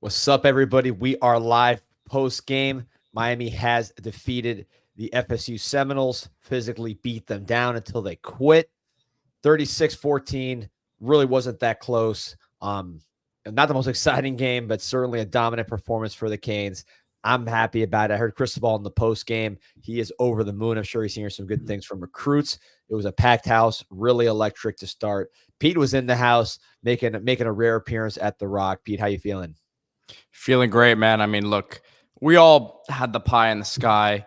What's up, everybody? We are live post-game. Miami has defeated the FSU Seminoles, physically beat them down until they quit. 36-14, really wasn't that close. Not the most exciting game, but certainly a dominant performance for the Canes. I'm happy about it. I heard Cristobal in the post-game. He is over the moon. I'm sure he's hearing some good things from recruits. It was a packed house, really electric to start. Pete was in the house making a rare appearance at the Rock. Pete, how you feeling? Feeling great, man. I mean, look, we all had the pie in the sky,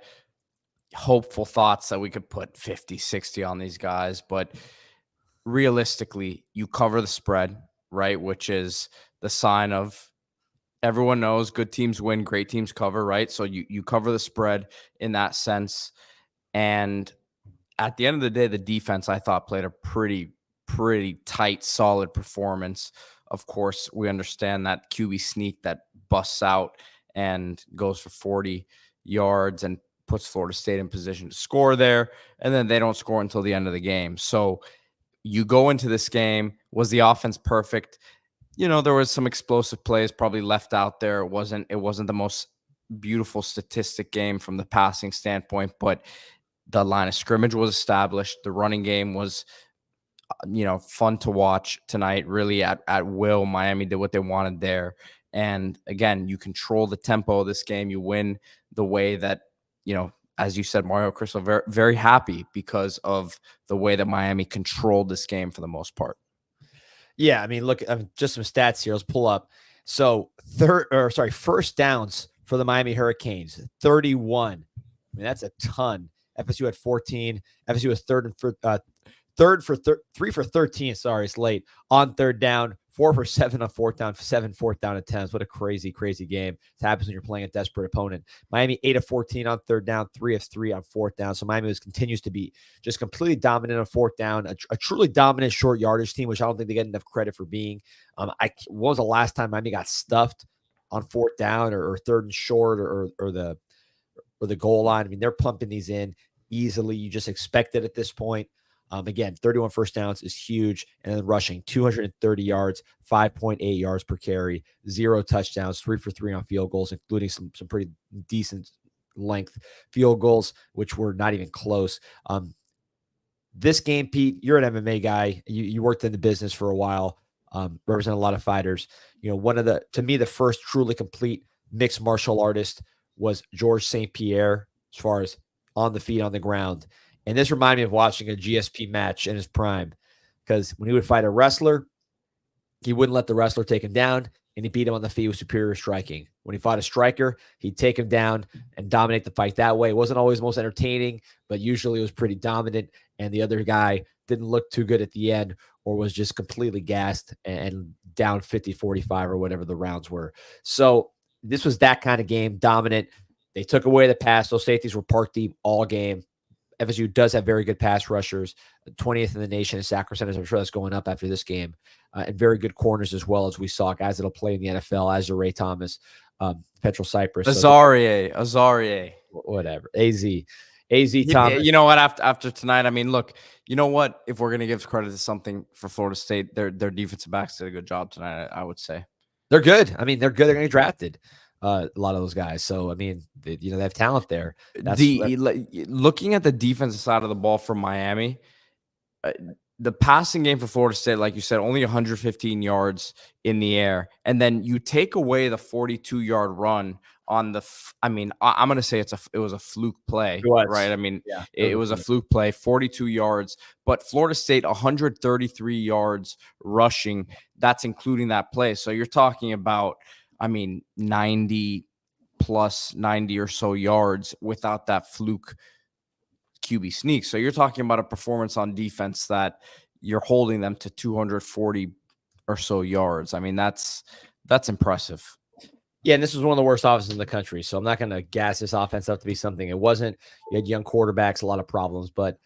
hopeful thoughts that we could put 50, 60 on these guys. But realistically, you cover the spread, right? Which is the sign of everyone knows good teams win, great teams cover, right? So you cover the spread in that sense. And at the end of the day, the defense, I thought, played a pretty tight, solid performance. Of course, we understand that QB sneak that busts out and goes for 40 yards and puts Florida State in position to score there, and then they don't score until the end of the game. So you go into this game, was the offense perfect? You know, there was some explosive plays probably left out there. It wasn't the most beautiful statistic game from the passing standpoint, but the line of scrimmage was established. The running game was fun to watch tonight, really at will. Miami did what they wanted there. And again, you control the tempo of this game. You win the way that, as you said, Mario Crystal, very, very happy because of the way that Miami controlled this game for the most part. Yeah, I mean, look, just some stats here. Let's pull up. So first downs for the Miami Hurricanes, 31. I mean, that's a ton. FSU had 14. FSU was three for 13. Sorry, it's late on third down, 4 for 7 on fourth down, 7 fourth down attempts. What a crazy game. It happens when you're playing a desperate opponent. Miami 8 of 14 on third down, 3 of 3 on fourth down. So Miami continues to be just completely dominant on fourth down, a truly dominant short yardage team, which I don't think they get enough credit for being. What was the last time Miami got stuffed on fourth down or third and short or the goal line? I mean, they're pumping these in easily. You just expect it at this point. Again, 31 first downs is huge. And then rushing 230 yards, 5.8 yards per carry, 0 touchdowns, 3 for 3 on field goals, including some pretty decent length field goals, which were not even close. This game, Pete, you're an MMA guy. You worked in the business for a while, represent a lot of fighters. To me, the first truly complete mixed martial artist was Georges St-Pierre, as far as on the feet, on the ground. And this reminded me of watching a GSP match in his prime, because when he would fight a wrestler, he wouldn't let the wrestler take him down, and he beat him on the feet with superior striking. When he fought a striker, he'd take him down and dominate the fight that way. It wasn't always the most entertaining, but usually it was pretty dominant, and the other guy didn't look too good at the end or was just completely gassed and down 50-45 or whatever the rounds were. So this was that kind of game, dominant. They took away the pass. Those safeties were parked deep all game. FSU does have very good pass rushers, 20th in the nation in sack percentage. I'm sure that's going up after this game, and very good corners as well, as we saw guys that'll play in the NFL, as Ray Thomas, Petrel Cypress, Azarie, whatever, Az Thomas. You know what? After tonight, I mean, look, you know what? If we're gonna give credit to something for Florida State, their defensive backs did a good job tonight. I would say they're good. I mean, they're good. They're gonna get drafted. A lot of those guys. So, I mean, they have talent there. Looking at the defensive side of the ball for Miami, the passing game for Florida State, like you said, only 115 yards in the air. And then you take away the 42-yard run on I'm going to say it was a fluke play, right? I mean, yeah, it was a fluke play, 42 yards, but Florida State, 133 yards rushing. That's including that play. So you're talking about, 90 or so yards without that fluke QB sneak. So you're talking about a performance on defense that you're holding them to 240 or so yards. I mean, that's impressive. Yeah, and this was one of the worst offenses in the country. So I'm not going to gas this offense up to be something it wasn't. You had young quarterbacks, a lot of problems, but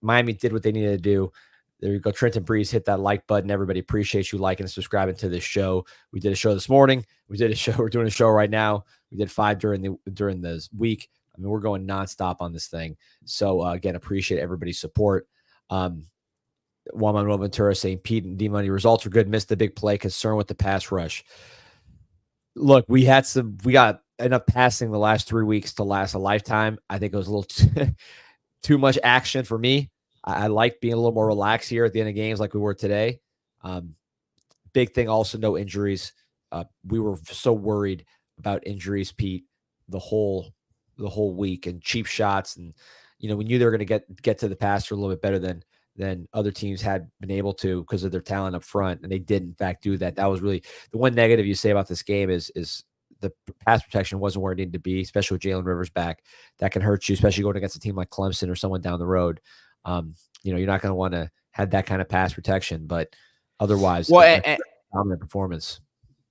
Miami did what they needed to do. There you go. Trenton Breeze, hit that like button. Everybody appreciates you liking and subscribing to this show. We did a show this morning. We're doing a show right now. We did 5 during this week. I mean, we're going nonstop on this thing. So again, appreciate everybody's support. Juan Manuel Ventura saying Pete and D-Money results are good. Missed the big play. Concern with the pass rush. Look, we got enough passing the last 3 weeks to last a lifetime. I think it was a little too much action for me. I like being a little more relaxed here at the end of games like we were today. Um, Big thing also, no injuries. We were so worried about injuries, Pete, the whole week, and cheap shots, and we knew they were going to get to the passer a little bit better than other teams had been able to because of their talent up front, and they did in fact do that. That was really the one negative you say about this game is the pass protection wasn't where it needed to be, especially with Jalen Rivers back. That can hurt you, especially going against a team like Clemson or someone down the road. You're not going to want to have that kind of pass protection, but otherwise, well, dominant performance.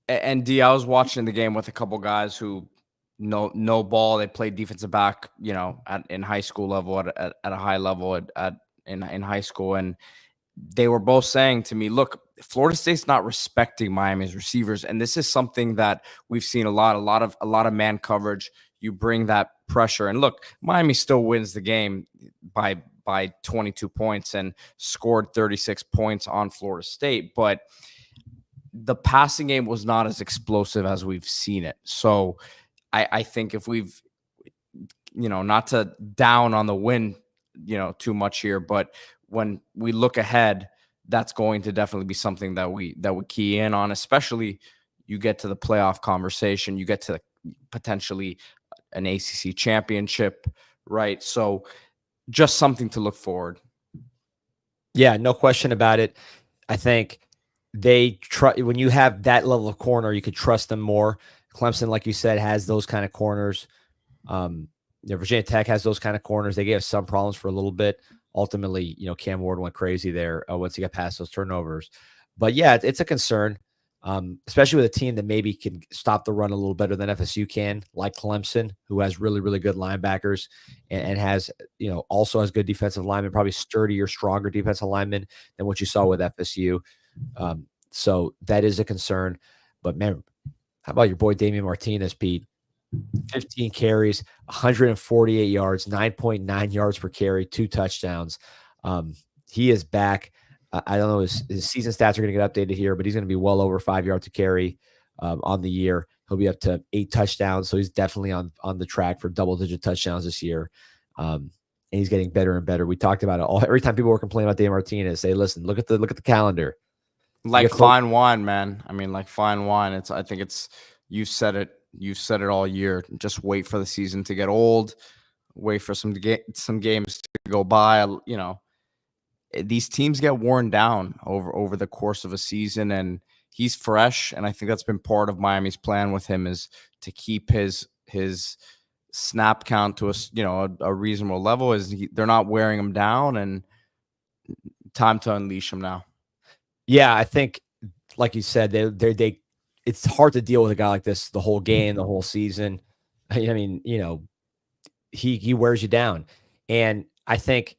And D, I was watching the game with a couple guys who no ball. They played defensive back, in high school level at a high level in high school, and they were both saying to me, "Look, Florida State's not respecting Miami's receivers, and this is something that we've seen a lot of man coverage. You bring that pressure, and look, Miami still wins the game by 22 points and scored 36 points on Florida State, but the passing game was not as explosive as we've seen it. So I think if we've, not to down on the win, too much here, but when we look ahead, that's going to definitely be something that we key in on, especially you get to the playoff conversation, you get to potentially an ACC championship, right? So just something to look forward. Yeah, no question about it. I think they when you have that level of corner, you could trust them more. Clemson, like you said, has those kind of corners. Virginia Tech has those kind of corners. They gave us some problems for a little bit. Ultimately, Cam Ward went crazy there once he got past those turnovers. But yeah, it's a concern, especially with a team that maybe can stop the run a little better than FSU can, like Clemson, who has really, really good linebackers and has, also has good defensive linemen, probably sturdier, stronger defensive linemen than what you saw with FSU. So that is a concern. But man, how about your boy Damian Martinez, Pete? 15 carries, 148 yards, 9.9 yards per carry, 2 touchdowns. He is back. I don't know, his season stats are going to get updated here, but he's going to be well over 5 yards to carry on the year. He'll be up to 8 touchdowns, so he's definitely on the track for double-digit touchdowns this year. And he's getting better and better. We talked about it every time people were complaining about Damian Martinez. Say, listen, look at the calendar. Like fine wine, man. I mean, like fine wine. I think you said it. You've said it all year. Just wait for the season to get old. Wait for some games to go by. These teams get worn down over the course of a season, and he's fresh. And I think that's been part of Miami's plan with him, is to keep his snap count to a reasonable level. They're not wearing him down, and time to unleash him now. Yeah, I think, like you said, they it's hard to deal with a guy like this the whole game, the whole season. I mean, he wears you down. And I think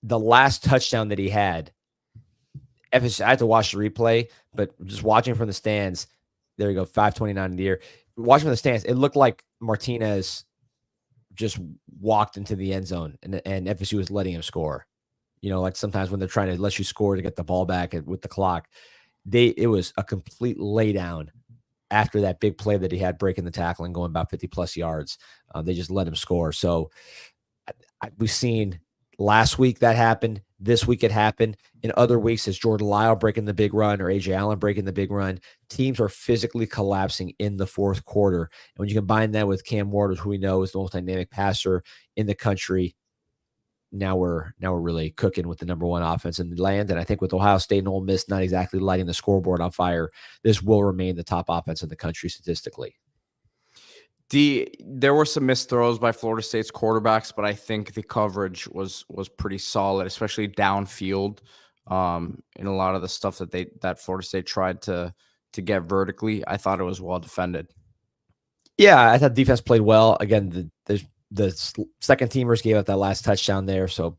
the last touchdown that he had, I had to watch the replay, but just watching from the stands, there you go, 5:29 in the year. Watching from the stands, it looked like Martinez just walked into the end zone and FSU was letting him score. Like sometimes when they're trying to let you score to get the ball back with the clock, it was a complete laydown after that big play that he had breaking the tackle and going about 50+ yards. They just let him score. So we've seen last week that happened. This week it happened. In other weeks, it's Jordan Lyle breaking the big run or A.J. Allen breaking the big run. Teams are physically collapsing in the fourth quarter. And when you combine that with Cam Ward, who we know is the most dynamic passer in the country, now we're really cooking with the number 1 offense in the land. And I think with Ohio State and Ole Miss not exactly lighting the scoreboard on fire, this will remain the top offense in the country statistically. There were some missed throws by Florida State's quarterbacks, but I think the coverage was pretty solid, especially downfield. In a lot of the stuff that Florida State tried to get vertically, I thought it was well defended. Yeah, I thought defense played well. Again, the second teamers gave up that last touchdown there, so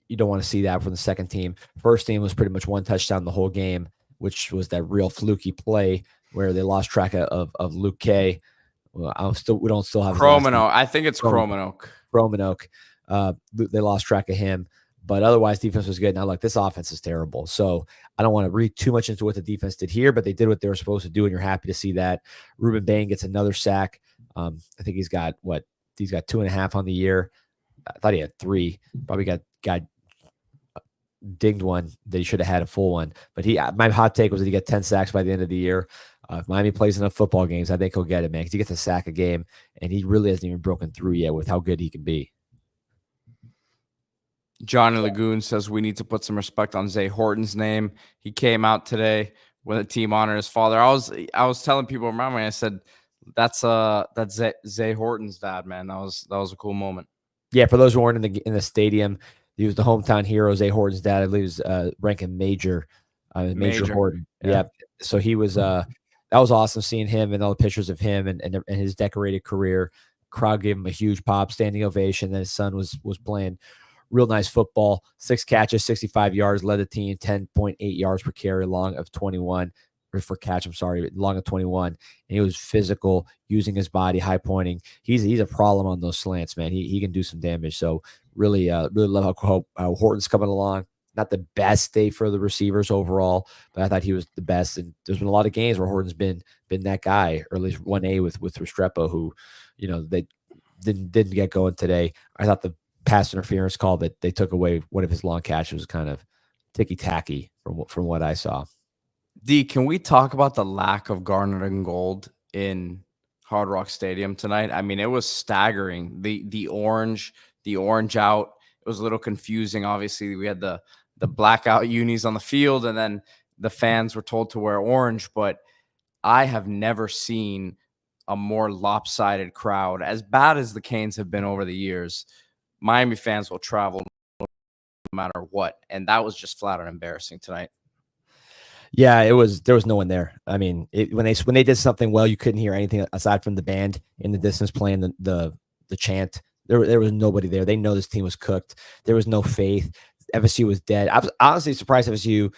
you don't want to see that from the second team. First team was pretty much 1 touchdown the whole game, which was that real fluky play where they lost track of Luke K. Well, we don't still have Cromanoke. I think it's Cromanoke. Cromanoke. They lost track of him, But otherwise, defense was good. Now, look, this offense is terrible. So I don't want to read too much into what the defense did here, but they did what they were supposed to do, and you're happy to see that. Ruben Bain gets another sack. I think he's got 2.5 on the year. I thought he had 3. Probably got dinged one that he should have had a full one. But my hot take was that he get 10 sacks by the end of the year. If Miami plays enough football games, I think he'll get it, man, because he gets a sack a game, and he really hasn't even broken through yet with how good he can be. Johnny Lagoon says we need to put some respect on Zay Horton's name. He came out today when the team honored his father. I was telling people around me, I said, that's Zay Horton's dad, man. That was a cool moment. Yeah, for those who weren't in the stadium, he was the hometown hero. Zay Horton's dad, I believe, was ranking Major Horton. Yeah. So he was that was awesome seeing him and all the pictures of him and his decorated career. Crowd gave him a huge pop, standing ovation. Then his son was playing real nice football. 6 catches, 65 yards, led the team, 10.8 yards per carry, long of 21. Or for catch, I'm sorry, long of 21. And he was physical, using his body, high pointing. He's a problem on those slants, man. He can do some damage. So really love how Horton's coming along. Not the best day for the receivers overall, but I thought he was the best. And there's been a lot of games where Horton's been that guy, or at least 1A with Restrepo, who, they didn't get going today. I thought the pass interference call that they took away one of his long catches was kind of ticky-tacky from what I saw. D, can we talk about the lack of garnet and gold in Hard Rock Stadium tonight? I mean, it was staggering. The orange out. It was a little confusing. Obviously, we had the blackout unis on the field, and then the fans were told to wear orange. But I have never seen a more lopsided crowd. As bad as the Canes have been over the years, Miami fans will travel no matter what, and that was just flat out embarrassing tonight. Yeah, there was no one there. I mean, when they did something well, you couldn't hear anything aside from the band in the distance playing the chant. There was nobody there. They know this team was cooked. There was no faith. FSU was dead. I was honestly surprised FSU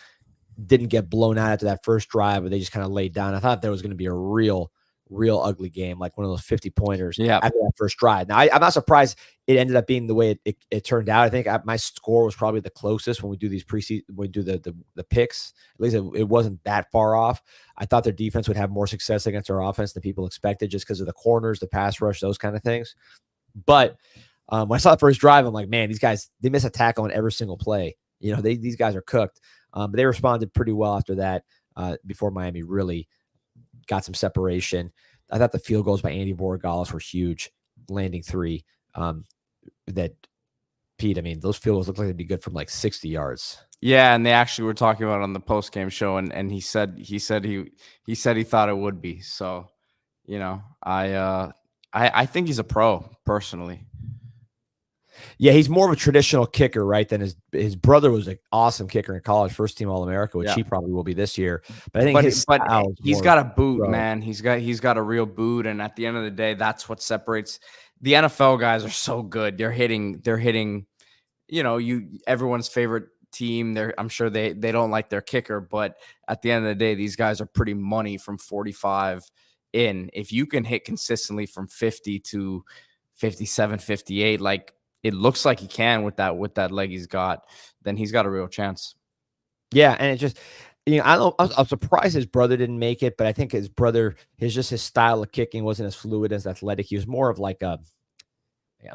didn't get blown out after that first drive, but they just kind of laid down. I thought there was going to be a real ugly game, like one of those 50-pointers after that first drive. Now, I'm not surprised it ended up being the way it turned out. I think my score was probably the closest when we do these preseason, when we do the picks. At least it wasn't that far off. I thought their defense would have more success against our offense than people expected, just because of the corners, the pass rush, those kind of things. But when I saw the first drive, I'm like, man, these guys, they miss a tackle on every single play. These guys are cooked. But they responded pretty well after that, before Miami really got some separation. I thought the field goals by Andy Borregales were huge, landing 3. That Pete, I mean, those field goals look like they'd be good from like 60 yards. Yeah, and they actually were talking about it on the post-game show, and he said he thought it would be. So, I think he's a pro personally. Yeah, he's more of a traditional kicker, right? Than his brother was an awesome kicker in college, first team All-America, which he probably will be this year. But I think he's got a boot, man. He's got a real boot, and at the end of the day, that's what separates. The NFL guys are so good. They're hitting. Everyone's favorite team. I'm sure they don't like their kicker, but at the end of the day, these guys are pretty money from 45 in. If you can hit consistently from 50 to 57, 58, like it looks like he can with that leg he's got, then he's got a real chance. Yeah, and it just, I'm surprised his brother didn't make it, but I think his style of kicking wasn't as fluid, as athletic. He was more of like I'm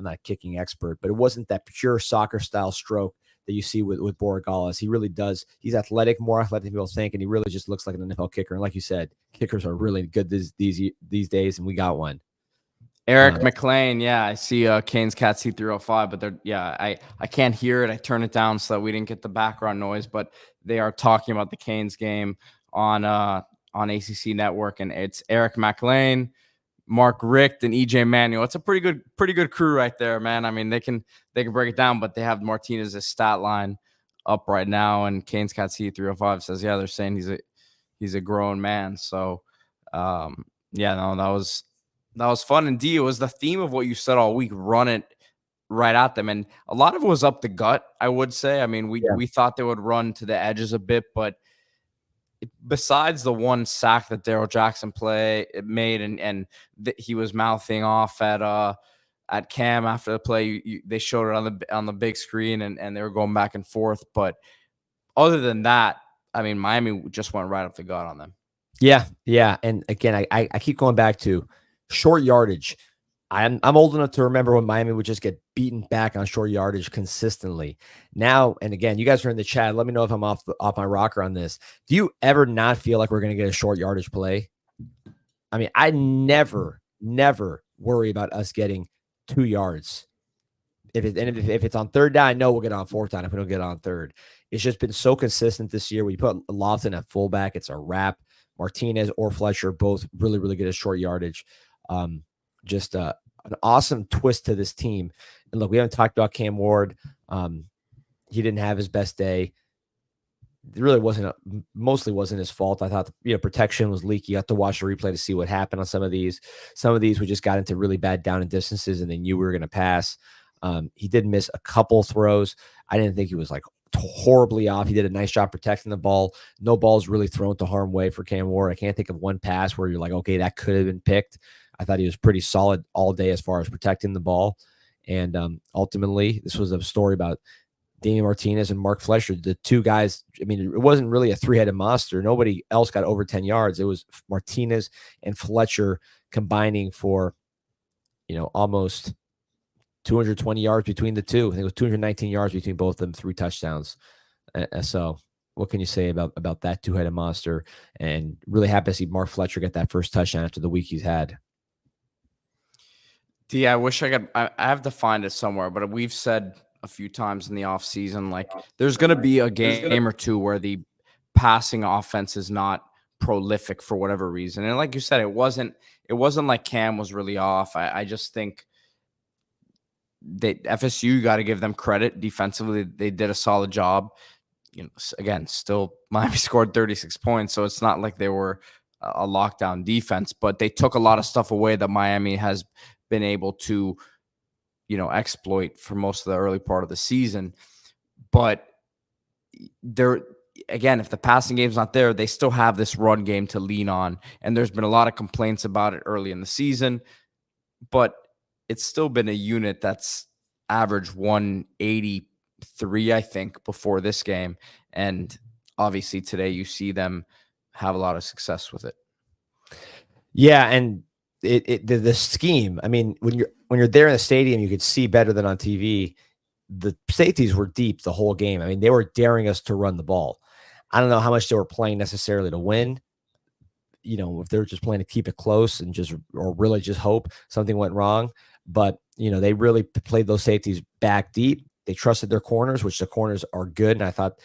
not a kicking expert, but it wasn't that pure soccer style stroke that you see with Borregales. He really does. He's athletic, more athletic than people think, and he really just looks like an NFL kicker. And like you said, kickers are really good these days, and we got one. Eric McLean, I see Canes Cat C305, but I can't hear it. I turn it down so that we didn't get the background noise, but they are talking about the Canes game on ACC Network, and it's Eric McLean, Mark Richt, and EJ Manuel. It's a pretty good crew right there, man. I mean, they can break it down, but they have Martinez's stat line up right now, and Canes Cat C305 says, they're saying he's a grown man. So, that was fun. And D, it was the theme of what you said all week, run it right at them. And a lot of it was up the gut, I would say. I mean, we thought they would run to the edges a bit, but besides the one sack that Daryl Jackson made and he was mouthing off at at Cam after the play. They showed it on the big screen, and they were going back and forth. But other than that, I mean, Miami just went right up the gut on them. Yeah, yeah. And again, I keep going back to short yardage. I'm old enough to remember when Miami would just get beaten back on short yardage consistently. Now, and again, you guys are in the chat. Let me know if I'm off my rocker on this. Do you ever not feel like we're going to get a short yardage play? I mean, I never worry about us getting 2 yards. If it's on third down, I know we'll get on fourth down if we don't get on third. It's just been so consistent this year. We put Lofton at fullback, it's a wrap. Martinez or Fletcher both really good at short yardage. Just an awesome twist to this team. And look, we haven't talked about Cam Ward. He didn't have his best day. It really mostly wasn't his fault. I thought protection was leaky. You have to watch the replay to see what happened on some of these. Some of these we just got into really bad down and distances, and they knew we were going to pass. He did miss a couple throws. I didn't think he was like horribly off. He did a nice job protecting the ball. No balls really thrown to harm way for Cam Ward. I can't think of one pass where you're like, okay, that could have been picked. I thought he was pretty solid all day as far as protecting the ball. And ultimately, this was a story about Damian Martinez and Mark Fletcher, the two guys. I mean, it wasn't really a three-headed monster. Nobody else got over 10 yards. It was Martinez and Fletcher combining for, almost 220 yards between the two. I think it was 219 yards between both of them, 3 touchdowns. So what can you say about that two-headed monster? And really happy to see Mark Fletcher get that first touchdown after the week he's had. D, I wish I have to find it somewhere, but we've said a few times in the offseason, like there's going to be a game or two where the passing offense is not prolific for whatever reason. And like you said, it wasn't like Cam was really off. I just think FSU, got to give them credit defensively. They did a solid job. Again, still Miami scored 36 points, so it's not like they were a lockdown defense, but they took a lot of stuff away that Miami has been able to, exploit for most of the early part of the season. But again, if the passing game's not there, they still have this run game to lean on. And there's been a lot of complaints about it early in the season, but it's still been a unit that's averaged 183, I think, before this game. And obviously today you see them have a lot of success with it. Yeah, and the scheme, I mean, when you're there in the stadium, you could see better than on TV. The safeties were deep the whole game. I mean, they were daring us to run the ball. I don't know how much they were playing necessarily to win. If they're just playing to keep it close and or really just hope something went wrong. But, they really played those safeties back deep. They trusted their corners, which the corners are good. And I thought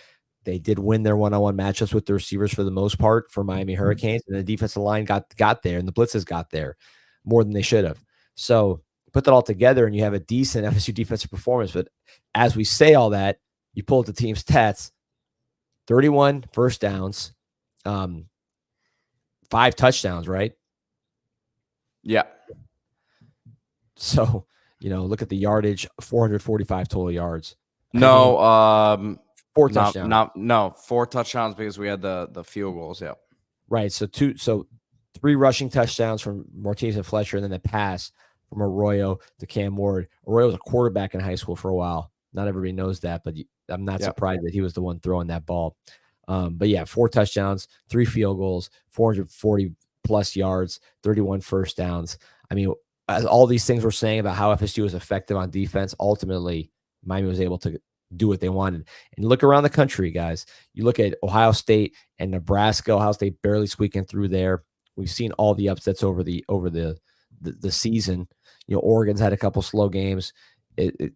they did win their one-on-one matchups with the receivers for the most part for Miami Hurricanes. And the defensive line got there, and the blitzes got there more than they should have. So put that all together and you have a decent FSU defensive performance. But as we say all that, you pull up the team's stats, 31 first downs, 5 touchdowns, right? Yeah. So, look at the yardage, 445 total yards. No, 4 touchdowns. No, 4 touchdowns because we had the field goals. Yeah. Right. So 3 rushing touchdowns from Martinez and Fletcher, and then the pass from Arroyo to Cam Ward. Arroyo was a quarterback in high school for a while. Not everybody knows that, but I'm not surprised that he was the one throwing that ball. But yeah, 4 touchdowns, 3 field goals, 440 plus yards, 31 first downs. I mean, as all these things we're saying about how FSU was effective on defense, ultimately Miami was able to do what they wanted. And look around the country, guys. You look at Ohio State and Nebraska. Ohio State barely squeaking through there. We've seen all the upsets over the season. Oregon's had a couple slow games. It's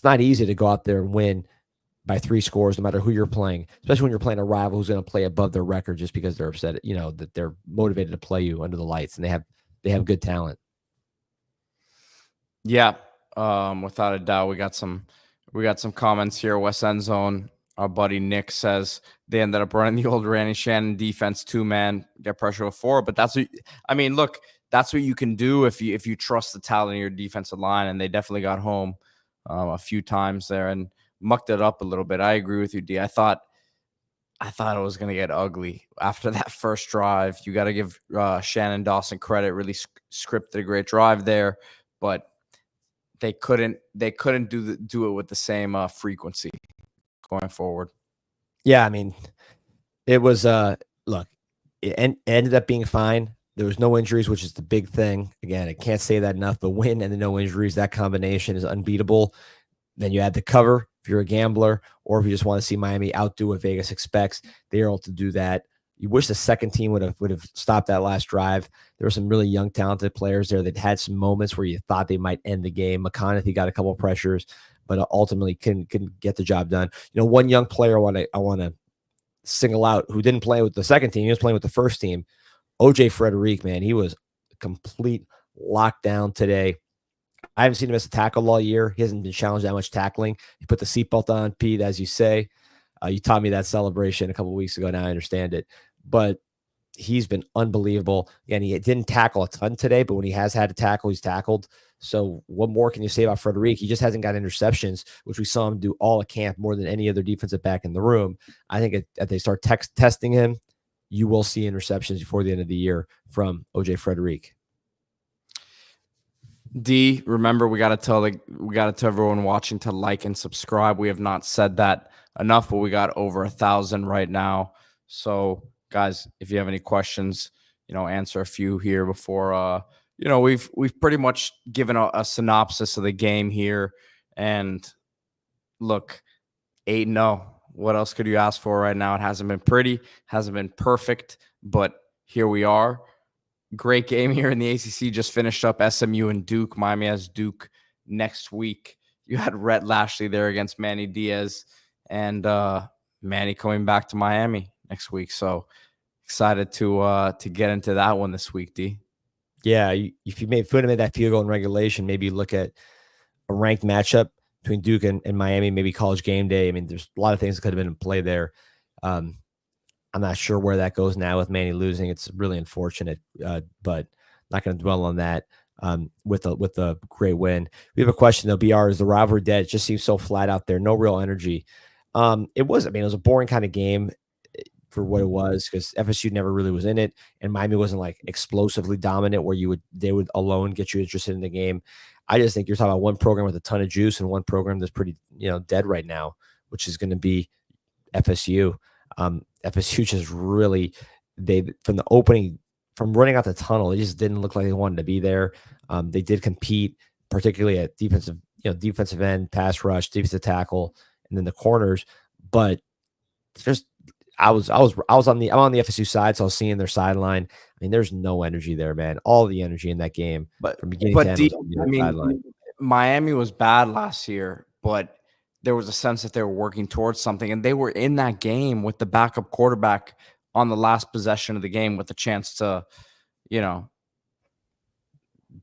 not easy to go out there and win by 3 scores, no matter who you're playing, especially when you're playing a rival who's going to play above their record just because they're upset, that they're motivated to play you under the lights, and they have good talent. Yeah, without a doubt, we got some comments here. West End Zone, our buddy Nick says they ended up running the old Randy Shannon defense 2-man, get pressure with 4. But that's what you can do if you trust the talent in your defensive line, and they definitely got home a few times there and mucked it up a little bit. I agree with you, D. I thought it was going to get ugly after that first drive. You got to give Shannon Dawson credit. Really scripted a great drive there, but they couldn't do it with the same frequency going forward. Yeah, I mean, it was look, it ended up being fine. There was no injuries, which is the big thing. Again, I can't say that enough. The win and the no injuries, that combination is unbeatable. Then you add the cover if you're a gambler, or if you just want to see Miami outdo what Vegas expects, they're able to do that. You wish the second team would have stopped that last drive. There were some really young, talented players there that had some moments where you thought they might end the game. McConaughey got a couple of pressures, but ultimately couldn't get the job done. You know, one young player I want to single out who didn't play with the second team. He was playing with the first team. OJ Frederic, man, he was complete lockdown today. I haven't seen him miss a tackle all year. He hasn't been challenged that much tackling. He put the seatbelt on, Pete, as you say. You taught me that celebration a couple of weeks ago. Now I understand it. But he's been unbelievable. Again, he didn't tackle a ton today, but when he has had to tackle, he's tackled. So what more can you say about Frederic? He just hasn't got interceptions, which we saw him do all at camp more than any other defensive back in the room. I think if they start testing him, you will see interceptions before the end of the year from OJ Frederic. D, remember we gotta tell everyone watching to like and subscribe. We have not said that enough, but we got over 1,000 right now. So guys, if you have any questions, answer a few here before we've pretty much given a synopsis of the game here. And look, 8-0. What else could you ask for right now? It hasn't been pretty, hasn't been perfect, but here we are. Great game here in the ACC. Just finished up SMU and Duke. Miami has Duke next week. You had Rhett Lashley there against Manny Diaz, and Manny coming back to Miami next week. So excited to get into that one this week, D. Yeah, if you made that field goal in regulation, maybe look at a ranked matchup between Duke and Miami, maybe College Game Day. I mean, there's a lot of things that could have been in play there. I'm not sure where that goes now with Manny losing. It's really unfortunate, but not going to dwell on that. With a great win, we have a question though. BR, is the rivalry dead? It just seems so flat out there, no real energy. It was a boring kind of game for what it was, because FSU never really was in it, and Miami wasn't like explosively dominant where they would alone get you interested in the game. I just think you're talking about one program with a ton of juice and one program that's pretty dead right now, which is going to be FSU. FSU just really, from the opening, from running out the tunnel, it just didn't look like they wanted to be there. They did compete, particularly at defensive end, pass rush, defensive tackle, and then the corners. But just I'm on the FSU side, so I was seeing their sideline. I mean, there's no energy there, man. All the energy in that game, but from beginning to end, sideline. Miami was bad last year, but there was a sense that they were working towards something, and they were in that game with the backup quarterback on the last possession of the game with a chance to, they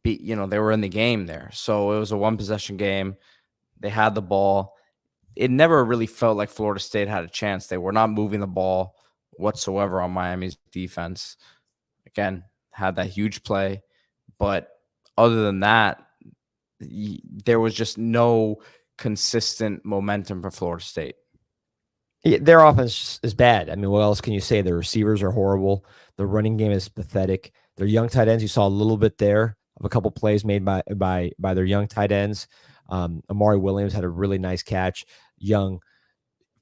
were in the game there. So it was a one possession game. They had the ball. It never really felt like Florida State had a chance. They were not moving the ball whatsoever on Miami's defense. Again, had that huge play, but other than that, there was just no consistent momentum for Florida State. Yeah, their offense is bad. I mean, what else can you say? Their receivers are horrible. The running game is pathetic. Their young tight ends, you saw a little bit there of a couple plays made by their young tight ends. Amari Williams had a really nice catch. Young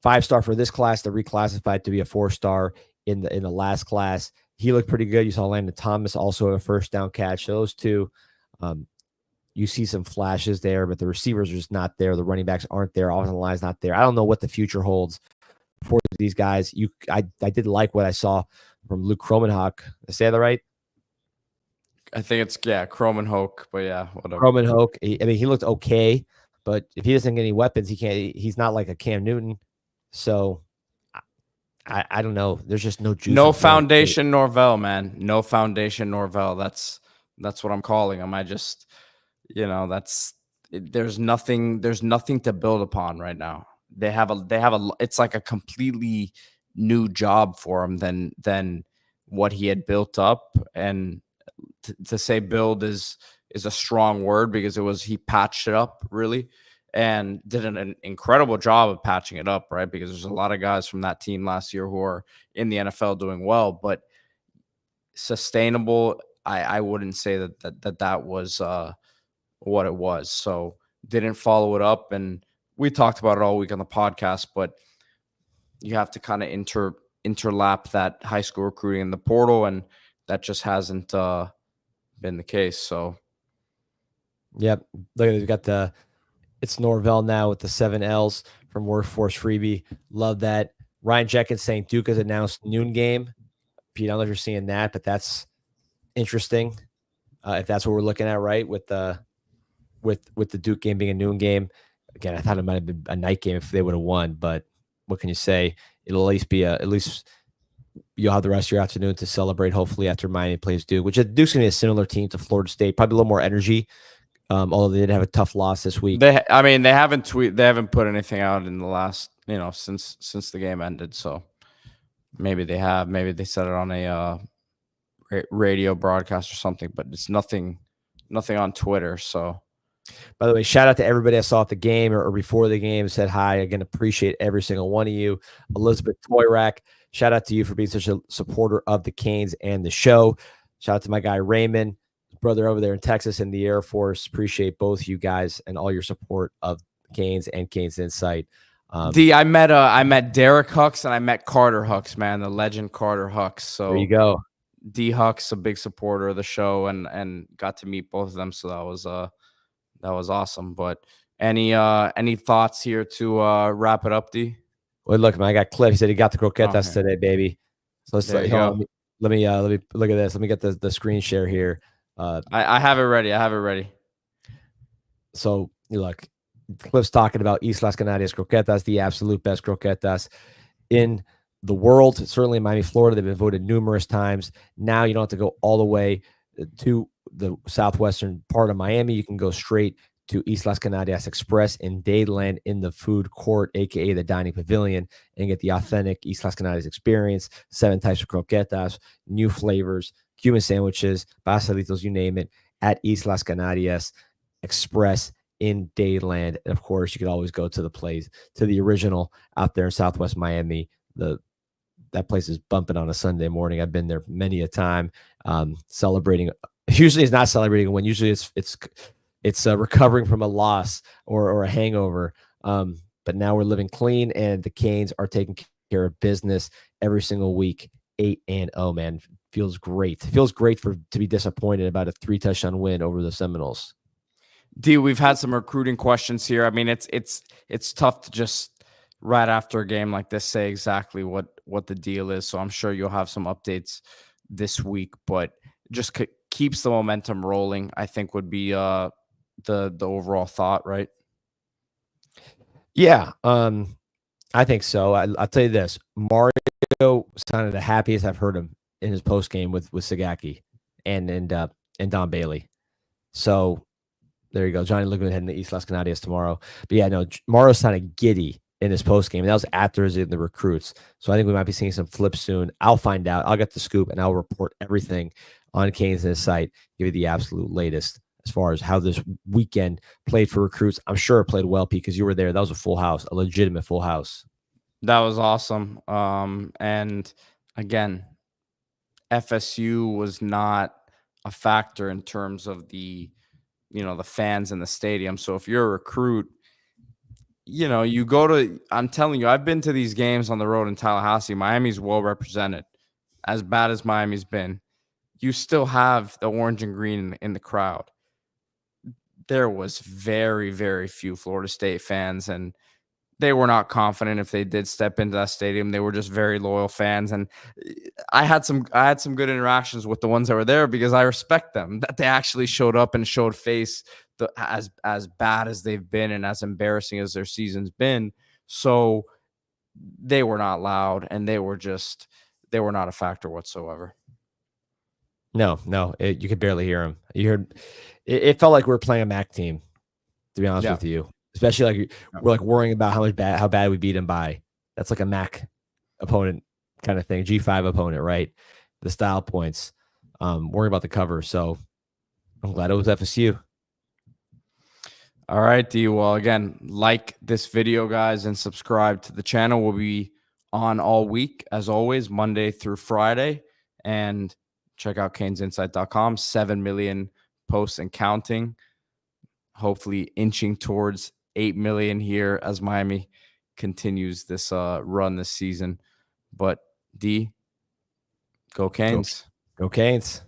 5-star for this class, that reclassified to be a 4-star in the last class. He looked pretty good. You saw Landon Thomas also a first down catch. So those two, you see some flashes there, but the receivers are just not there. The running backs aren't there. Offensive line's not there. I don't know what the future holds for these guys. I did like what I saw from Luke Kromenhoek. Did I say that right? I think it's Kromenhoek, but yeah, whatever. Kromenhoek. He looked okay, but if he doesn't get any weapons, he's not like a Cam Newton. So I don't know. There's just no juice. No foundation Norvell, man. No foundation Norvell. That's what I'm calling him. I just, there's nothing to build upon right now. They have it's like a completely new job for him than what he had built up. And to say build is a strong word, because he patched it up really and did an incredible job of patching it up, right? Because there's a lot of guys from that team last year who are in the NFL doing well, but sustainable, I wouldn't say that was what it was. So didn't follow it up, and we talked about it all week on the podcast, but you have to kind of interlap that high school recruiting in the portal, and that just hasn't been the case. So Yep. Look, we've got it's Norvell now with the 7 L's from Workforce Freebie. Love that. Ryan Jenkins saying Duke has announced noon game. Pete, I don't know if you're seeing that, but that's interesting. If that's what we're looking at, right? With the Duke game being a noon game. Again, I thought it might have been a night game if they would have won, but what can you say? It'll at least be at least you'll have the rest of your afternoon to celebrate, hopefully, after Miami plays Duke, which Duke's going to be a similar team to Florida State, probably a little more energy. Although they did have a tough loss this week. they haven't put anything out in the last, since the game ended. So maybe they said it on a radio broadcast or something, but it's nothing on Twitter. So, by the way, shout out to everybody I saw at the game or before the game, said hi. Again, appreciate every single one of you. Elizabeth Toyrack, shout out to you for being such a supporter of the Canes and the show. Shout out to my guy Raymond, brother over there in Texas in the Air Force. Appreciate both you guys and all your support of Canes and Canes Insight. I met Derek Hucks and I met Carter Hucks, man, the legend Carter Hucks. So there you go. D Hucks, a big supporter of the show, and got to meet both of them. So that was awesome. But any thoughts here to wrap it up, D? Well, look, man, I got Cliff. He said he got the croquetas today, baby. So let's let me look at this. Let me get the screen share here. I have it ready. So look, Cliff's talking about Islas Canarias Croquetas, the absolute best croquetas in the world. Certainly in Miami, Florida, they've been voted numerous times. Now you don't have to go all the way to the southwestern part of Miami. You can go straight to Islas Canarias Express in Dayland in the food court, aka the dining pavilion, and get the authentic Islas Canarias experience. 7 types of croquetas, new flavors, Cuban sandwiches, pastelitos, you name it, at Islas Canarias Express in Dayland. And of course, you could always go to the original out there in Southwest Miami. That place is bumping on a Sunday morning. I've been there many a time, celebrating. Usually it's not celebrating a win. Usually it's recovering from a loss or a hangover. But now we're living clean, and the Canes are taking care of business every single week. 8-0, man. Feels great. Feels great to be disappointed about a 3-touchdown win over the Seminoles. D, we've had some recruiting questions here. I mean, it's tough to just right after a game like this say exactly what the deal is. So I'm sure you'll have some updates this week, but just keeps the momentum rolling, I think would be the overall thought, right? Yeah, I think so. I'll tell you this: Mario was kind of the happiest I've heard him in his post game with Sagaki and Don Bailey. So there you go. Johnny looking ahead in the Islas Canarias tomorrow. But yeah, no, Mario's kind of giddy in his post game. And that was after the recruits. So I think we might be seeing some flips soon. I'll find out. I'll get the scoop and I'll report everything on Canes and his site. Give you the absolute latest as far as how this weekend played for recruits. I'm sure it played well, Pete, because you were there. That was a full house, a legitimate full house. That was awesome. And again, FSU was not a factor in terms of the fans in the stadium. So if you're a recruit, you go to, I'm telling you, I've been to these games on the road in Tallahassee. Miami's well represented. As bad as Miami's been, you still have the orange and green in the crowd. There was very, very few Florida State fans, and they were not confident if they did step into that stadium. They were just very loyal fans. And I had some good interactions with the ones that were there because I respect them, that they actually showed up and showed face as bad as they've been and as embarrassing as their season's been. So they were not loud, and they were not a factor whatsoever. No, you could barely hear them. You heard it felt like we were playing a MAC team, to be honest with you. Especially we're worrying about how bad we beat them by. That's like a MAC opponent kind of thing, G5 opponent, right? The style points. Worrying about the cover. So I'm glad it was FSU. All right, D. Well, again, like this video, guys, and subscribe to the channel. We'll be on all week, as always, Monday through Friday. And check out canesinsight.com. 7 million posts and counting. hopefully inching towards 8 million here as Miami continues this run this season. But D, go Canes. Go Canes.